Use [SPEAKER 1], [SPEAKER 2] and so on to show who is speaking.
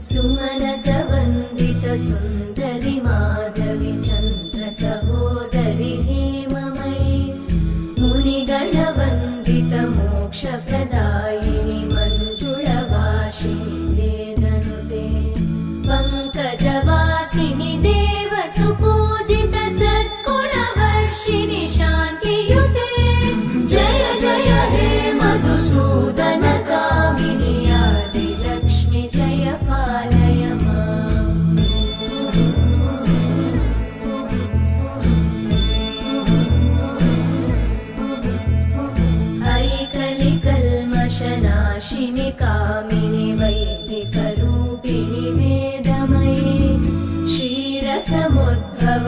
[SPEAKER 1] सुमनसवन्दित सुन्दरि माधवि चन्द्र सहोदरि हेममयि मुनिगणवन्दित मोक्षप्रदायिनि मञ्जुळभाषिणि वेदनुते पङ्कजवासिनि देवसुपूजित सद्गुणवर्षिणि शान्तियुते जय जय हे मधुसूदन कामिनि आदिलक्ष्मि जय पालय माम्। ऐकलिकल्मषनाशिनि कामिनि वैदिकरूपिणि वेदमये क्षीरसमुद्भव